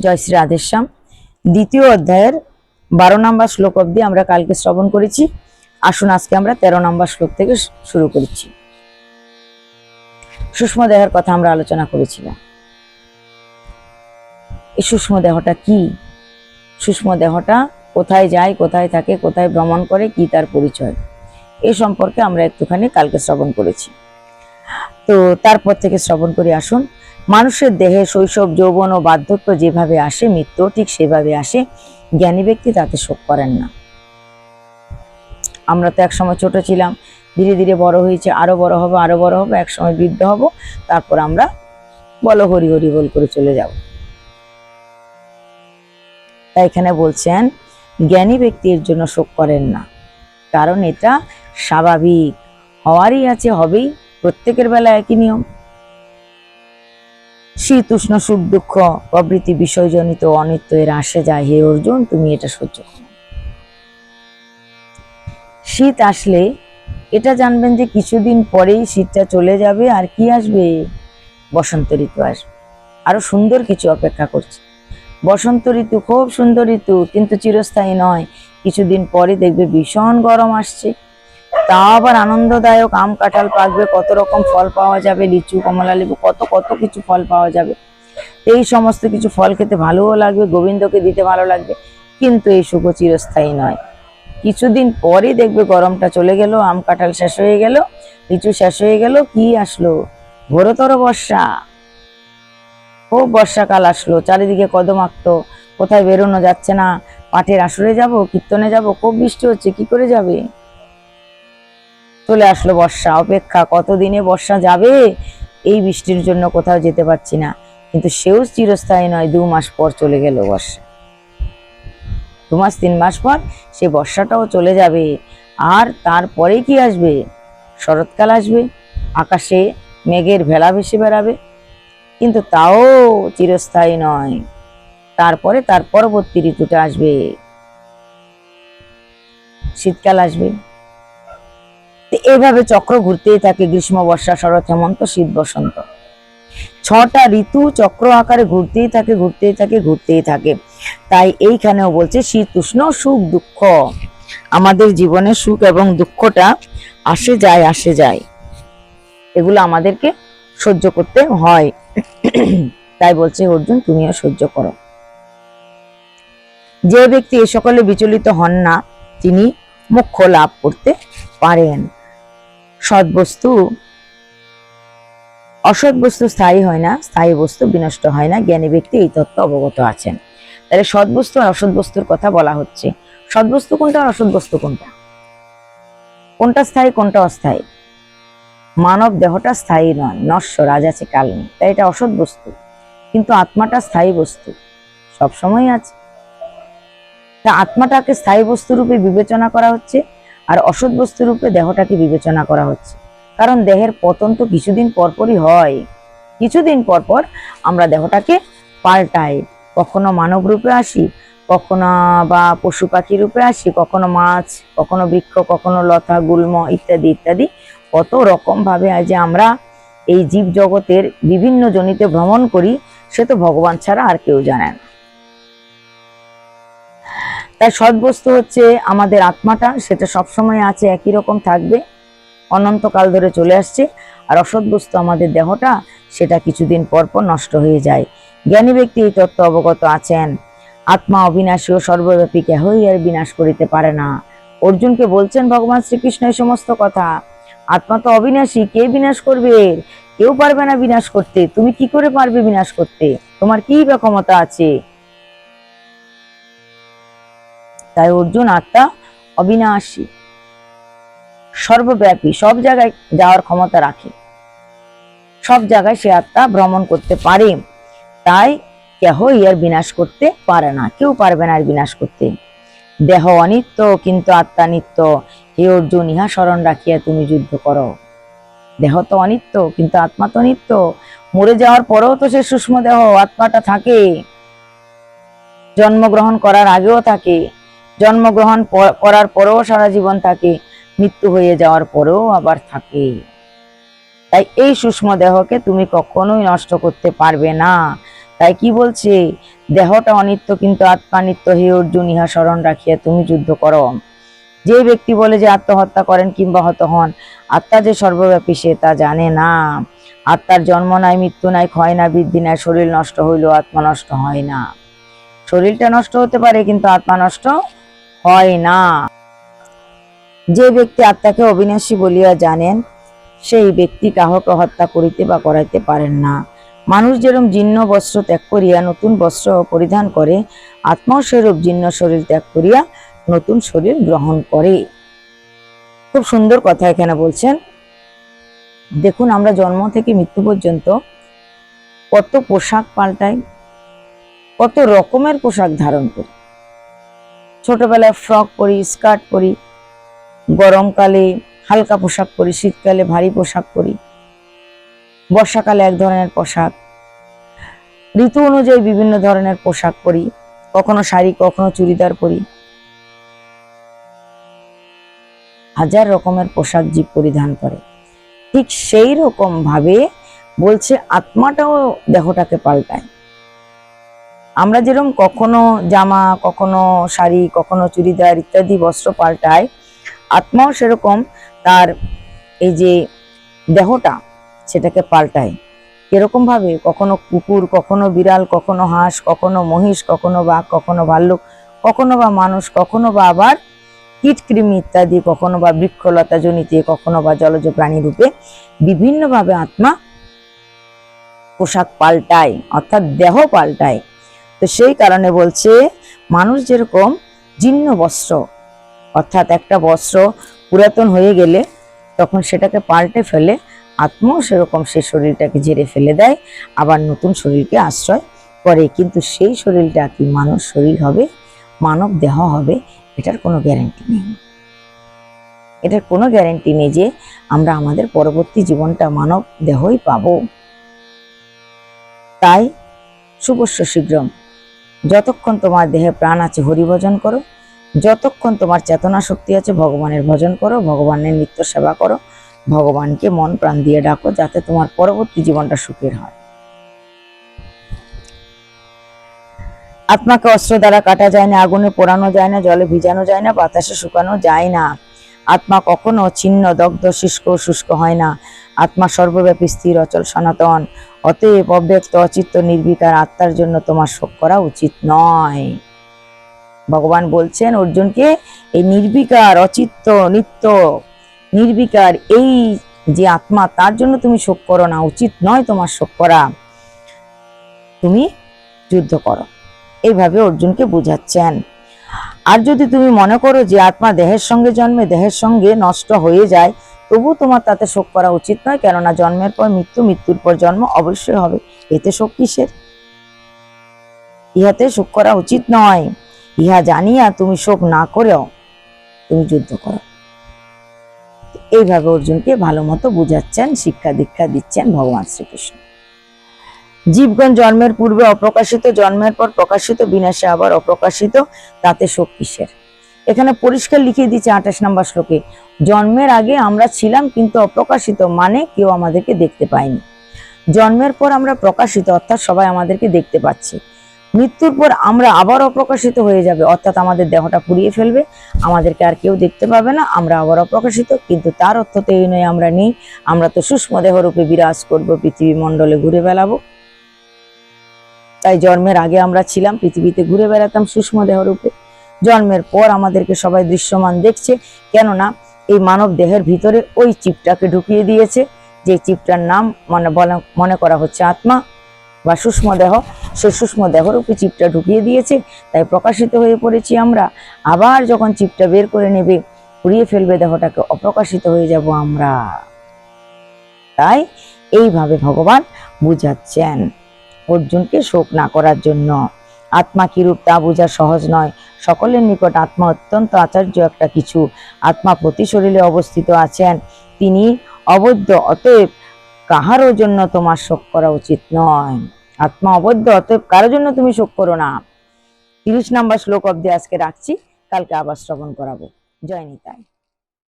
জয় শ্রী রাধেশ্যাম। দ্বিতীয় অধ্যায়ের 12 নম্বর শ্লোক অবধি আমরা কালকে শ্রবণ করেছি। আসুন আজকে আমরা 13 নম্বর শ্লোক থেকে শুরু করছি। সূক্ষ্ম দেহের কথা আমরা আলোচনা করেছিলাম। এই সূক্ষ্ম দেহটা কি, সূক্ষ্ম দেহটা কোথায় যায়, কোথায় থাকে, কোথায় ভ্রমণ করে, কি তার পরিচয়, এই সম্পর্কে আমরা একটুখানি কালকে শ্রবণ করেছি। তো তারপর থেকে শ্রবণ করে আসুন। মানুষের দেহে শৈশব, যৌবন ও বার্ধক্য যেভাবে আসে, মৃত্যু ঠিক সেভাবে আসে। জ্ঞানী ব্যক্তি তাতে শোক করেন না। আমরা তো একসময় ছোট ছিলাম, ধীরে ধীরে বড় হয়েছে, আরো বড় হবো, আরো বড় হবো, একসময় বৃদ্ধ হব, তারপর আমরা বলো হরি হরি বল করে চলে যাব। তাই এখানে বলছেন জ্ঞানী ব্যক্তি এর জন্য শোক করেন না, কারণ এটা স্বাভাবিক, হওয়ারই আছে, হবেই। প্রত্যেকের বেলা একই নিয়ম। শীত উষ্ণ সুখ দুঃখ প্রভৃতি বিষয়জনিত অনিত্য এর আসে যায়। হে অর্জুন, তুমি এটা সহ্য করো। শীত আসলে এটা জানবেন যে কিছুদিন পরেই শীতটা চলে যাবে, আর কি আসবে? বসন্ত ঋতু আসবে। আরো সুন্দর কিছু অপেক্ষা করছে। বসন্ত ঋতু খুব সুন্দর ঋতু, কিন্তু চিরস্থায়ী নয়। কিছুদিন পরে দেখবে ভীষণ গরম আসছে, তা আবার আনন্দদায়ক। আম কাঁঠাল পাকবে, কত রকম ফল পাওয়া যাবে, লিচু কমলা লেবু, কত কত কিছু ফল পাওয়া যাবে। এই সমস্ত কিছু ফল খেতে ভালোও লাগবে, গোবিন্দকে দিতে ভালো লাগবে, কিন্তু এই সুখ চিরস্থায়ী নয়। কিছুদিন পরে দেখবে গরমটা চলে গেল, আম কাঁঠাল শেষ হয়ে গেল, লিচু শেষ হয়ে গেল, কি আসলো? ঘোরতর বর্ষা। খুব বর্ষাকাল আসলো, চারিদিকে কদমাক্ত, কোথায় বেরোনো যাচ্ছে না। পাঠের আসরে যাব, কীর্তনে যাব, খুব বৃষ্টি হচ্ছে, কি করে যাবে? চলে আসলো বর্ষা। অপেক্ষা, কতদিনে বর্ষা যাবে, এই বৃষ্টির জন্য কোথাও যেতে পারছি না। কিন্তু সেও চিরস্থায়ী নয়। 2 মাস পর চলে গেল বর্ষা, 2 মাস 3 মাস পর সে বর্ষাটাও চলে যাবে। আর তারপরে কি আসবে? শরৎকাল আসবে, আকাশে মেঘের ভেলা ভেসে বেড়াবে, কিন্তু তাও চিরস্থায়ী নয়। তারপরে তার পরবর্তী ঋতুটা আসবে, শীতকাল আসবে। এইভাবে চক্র ঘুরতেই থাকে। গ্রীষ্ম, বর্ষা, শরৎ, হেমন্ত, শীত, বসন্ত, 6টা ঋতু চক্র আকারে ঘুরতেই থাকে, ঘুরতেই থাকে, ঘুরতেই থাকে। তাই এইখানেও বলছে শীত উষ্ণ সুখ দুঃখ, আমাদের জীবনে সুখ এবং দুঃখটা আসে যায়, আসে যায়, এগুলো আমাদেরকে সহ্য করতে হয়। তাই বলছে অর্জুন, তুমিও সহ্য করো। যে ব্যক্তি এ সকলে বিচলিত হন না, তিনি মোক্ষ লাভ করতে পারেন। সদ্বস্তু, অসৎ বস্তু স্থায়ী হয় না, স্থায়ী বস্তু বিনষ্ট হয় না। জ্ঞানী ব্যক্তি এই তত্ত্ব অবগত আছেন। তাহলে সৎ বস্তু আর অসৎ বস্তুর কথা বলা হচ্ছে। সৎ বস্তু কোনটা আর অসৎ বস্তু কোনটা? কোনটা স্থায়ী, কোনটা অস্থায়ী? মানব দেহটা স্থায়ী নয়, নশ্বর, আজ আছে কাল নেই, তাই এটা অসৎ বস্তু। কিন্তু আত্মাটা স্থায়ী বস্তু, সবসময় আছে। তা আত্মাটাকে স্থায়ী বস্তু রূপে বিবেচনা করা হচ্ছে, আর অসৎ বস্তু রূপে দেহটাকে বিবেচনা করা হচ্ছে। কারণ দেহের পতন তো কিছুদিন পরপরই হয়। কিছুদিন পর পর আমরা দেহটাকে পাল্টাই। কখনো মানব রূপে আসি, কখনো বা পশু পাখি রূপে আসি, কখনো মাছ, কখনো বৃক্ষ, কখনো লতা গুল্ম ইত্যাদি ইত্যাদি। কত রকম ভাবে আজ আমরা এই জীব জগতের বিভিন্ন জনিতে ভ্রমণ করি, সে তো ভগবান ছাড়া আর কেউ জানে না। তাই সদ্বস্তু হচ্ছে আমাদের আত্মাটা, সেটা সবসময় আছে, একই রকম থাকবে, অনন্তকাল ধরে চলে আসছে। আর অসৎ বস্তু আমাদের দেহটা, সেটা কিছুদিন পর পর নষ্ট হয়ে যায়। জ্ঞানী ব্যক্তি এই তত্ত্ব অবগত আছেন। আত্মা অবিনাশী ও সর্বব্যাপী, কেহই আর বিনাশ করিতে পারে না। অর্জুনকে বলছেন ভগবান শ্রীকৃষ্ণ এই সমস্ত কথা। আত্মা তো অবিনাশী, কে বিনাশ করবে? কেউ পারবে না বিনাশ করতে। তুমি কি করে পারবে বিনাশ করতে? তোমার কি বা ক্ষমতা আছে? তাই অর্জুন আত্মা অবিনাশী, সর্বব্যাপী, সব জায়গায় যাওয়ার ক্ষমতা রাখে, সব জায়গায় সে আত্মা ভ্রমণ করতে পারে। তাই কেহ ইহার বিনাশ করতে পারে না, কেউ পারবে না আর বিনাশ করতে। দেহ অনিত্য কিন্তু আত্মা নিত্য। হে অর্জুন, ইহা স্মরণ রাখিয়া তুমি যুদ্ধ করো। দেহ তো অনিত্য, কিন্তু আত্মা তো নিত্য। মরে যাওয়ার পরেও তো সে সূক্ষ্ম দেহ, আত্মাটা থাকে। জন্মগ্রহণ করার আগেও থাকে, জন্মগ্রহণ করার পরেও সারা জীবন থাকে, মৃত্যু হয়ে যাওয়ার পরেও আবার থাকে। তাই এই সূক্ষ্ম দেহকে তুমি কখনোই নষ্ট করতে পারবে না। তাই কি বলছে, দেহটা অনিত্য কিন্তু আত্মা নিত্য, হে অর্জুন ইহা স্মরণ রাখিয়া তুমি যুদ্ধ করো। যে ব্যক্তি বলে যে আত্মহত্যা করেন কিংবা হত হন, আত্মা যে সর্বব্যাপী সে তা জানে না। আত্মার জন্ম নাই, মৃত্যু নাই, ক্ষয় না, বৃদ্ধি নাই। শরীর নষ্ট হইলেও আত্মা নষ্ট হয় না। শরীরটা নষ্ট হতে পারে কিন্তু আত্মা নষ্ট হয় না। যে ব্যক্তি আত্মাকে অবিনাশী বলিয়া জানেন, সেই ব্যক্তি কাহকে হত্যা করিতে বা করাইতে পারেন না। মানুষ যেরকম জীর্ণ বস্ত্র ত্যাগ করিয়া নতুন বস্ত্র পরিধান করে, আত্মাও সেরূপ জীর্ণ শরীর ত্যাগ করিয়া নতুন শরীর গ্রহণ করে। খুব সুন্দর কথা এখানে বলছেন। দেখুন, আমরা জন্ম থেকে মৃত্যু পর্যন্ত কত পোশাক পাল্টাই, কত রকমের পোশাক ধারণ করি। ছোটবেলায় ফ্রক পরি, স্কার্ট পরি, গরমকালে হালকা পোশাক পরি, শীতকালে ভারী পোশাক পরি, বর্ষাকালে এক ধরনের পোশাক, ঋতু অনুযায়ী বিভিন্ন ধরনের পোশাক পরি, কখনো শাড়ি কখনো চুড়িদার পরি। হাজার রকমের পোশাক জীব পরিধান করে। ঠিক সেই রকম ভাবে বলছে আত্মাটাও দেহটাকে পাল্টায়। আমরা যেরকম কখনো জামা, কখনো শাড়ি, কখনো চুড়িদার ইত্যাদি বস্ত্র পাল্টায়, আত্মাও সেরকম তার এই যে দেহটা সেটাকে পাল্টায়। এরকম ভাবে কখনো কুকুর, কখনো বিড়াল, কখনো হাঁস, কখনো মহিষ, কখনো বাঘ, কখনো ভাল্লুক, কখনো বা মানুষ, কখনো বা আবার কীটকৃমি ইত্যাদি, কখনো বা বৃক্ষলতা জনিতে, কখনো বা জলজ প্রাণী রূপে বিভিন্নভাবে আত্মা পোশাক পাল্টায়, অর্থাৎ দেহ পাল্টায়। তো সেই কারণে বলছে মানুষ যেরকম জীর্ণ বস্ত্র, অর্থাৎ একটা বস্ত্র পুরাতন হয়ে গেলে তখন সেটাকে পাল্টে ফেলে, আত্মাও সেরকম সে শরীরটাকে ঝেড়ে ফেলে দেয়, আবার নতুন শরীরকে আশ্রয় করে। কিন্তু সেই শরীরটা কি মানব শরীর হবে, মানব দেহ হবে, এটার কোনো গ্যারান্টি নেই। এটার কোনো গ্যারান্টি নেই যে আমরা আমাদের পরবর্তী জীবনটা মানব দেহই পাবো। তাই শুভস্য শীঘ্রম, যতক্ষণ তোমার দেহে প্রাণ আছে হরিভজন করো, যতক্ষণ তোমার চেতনা শক্তি আছে ভগবানের ভজন করো, ভগবানের নিত্য সেবা করো, ভগবানকে মন প্রাণ দিয়ে ডাকো, যাতে তোমার পরবর্তী জীবনটা সুখের হয়। আত্মাকে অস্ত্র দ্বারা কাটা যায় না, আগুনে পোড়ানো যায় না, জলে ভিজানো যায় না, বাতাসে শুকানো যায় না। আত্মা কখনো ছিন্ন, দগ্ধ, শুষ্ক হয় না। আত্মা সর্বব্যাপী, স্থির, অচল, সনাতন। অতএব অব্যক্ত, অচিত্ত, নির্বিকার আত্মার জন্য তোমার শোক করা উচিত নয়। ভগবান বলছেন অর্জুনকে, এই নির্বিকার, অচিত্ত, নিত্য, নির্বিকার এই যে আত্মা, তার জন্য তুমি শোক করো না, উচিত নয় তোমার শোক করা, তুমি যুদ্ধ করো। এইভাবে অর্জুনকে বুঝাচ্ছেন। আর যদি তুমি মনে করো যে আত্মা দেহের সঙ্গে জন্মে, দেহের সঙ্গে নষ্ট হয়ে যায়, তবু তোমার তাতে শোক করা উচিত নয়, কেননা জন্মের পর মৃত্যু, মৃত্যুর পর জন্ম অবশ্যই হবে। এতে শোক কিসের? ইহাতে শোক করা উচিত নয়। ইহা জানিয়া তুমি শোক না করেও তুমি যুদ্ধ করো। এইভাবে অর্জুনকে ভালো মতো বুঝাচ্ছেন, শিক্ষা দীক্ষা দিচ্ছেন ভগবান শ্রীকৃষ্ণ। জীবগণ জন্মের পূর্বে অপ্রকাশিত, জন্মের পর প্রকাশিত, বিনাশে আবার অপ্রকাশিত, তাতে শোক কিসের? এখানে পরিষ্কার লিখে দিচ্ছে 28 নম্বর শ্লোকে, জন্মের আগে আমরা ছিলাম কিন্তু অপ্রকাশিত, মানে কেউ আমাদেরকে দেখতে পায়নি। জন্মের পর আমরা প্রকাশিত, অর্থাৎ সবাই আমাদেরকে দেখতে পাচ্ছে। মৃত্যুর পর আমরা আবার অপ্রকাশিত হয়ে যাবে, অর্থাৎ আমাদের দেহটা পুড়িয়ে ফেলবে, আমাদেরকে আর কেউ দেখতে পাবে না, আমরা আবার অপ্রকাশিত। কিন্তু তার অর্থ তো এই নয় আমরা নেই, আমরা তো সূক্ষ্ম দেহরূপে বিরাজ করবো, পৃথিবী মণ্ডলে ঘুরে বেড়াবো। তাই জন্মের আগে আমরা ছিলাম, পৃথিবীতে ঘুরে বেড়াতাম সূক্ষ্ম দেহরূপে। জন্মের পর আমাদেরকে সবাই দৃশ্যমান দেখছে, কেননা এই মানব দেহের ভিতরে ওই চিপটাকে ঢুকিয়ে দিয়েছে, যে চিপটার নাম মনে করা হচ্ছে আত্মা বা সূক্ষ্ম দেহ। সেই সূক্ষ্ম দেহরূপে চিপটা ঢুকিয়ে দিয়েছে, তাই প্রকাশিত হয়ে পড়েছি আমরা। আবার যখন চিপটা বের করে নেবে, পুড়িয়ে ফেলবে দেহটাকে, অপ্রকাশিত হয়ে যাব আমরা। তাই এইভাবে ভগবান বুঝাচ্ছেন অর্জুনকে শোক না করার জন্য। আত্মা কিরূপ তা বোঝা সহজ নয়, সকলের নিকট আত্মা অত্যন্ত আচার্য একটা কিছু। আত্মা প্রতি শরীরে অবস্থিত আছেন, তিনি অবৈধ, অতএব কাহারও জন্য তোমার শোক করা উচিত নয়। আত্মা অবৈধ, অতএব কারোর জন্য তুমি শোক করো না। 30 নম্বর শ্লোক অব্দি আজকে রাখছি, কালকে আবার শ্রবণ করাবো। জয় নিতাই।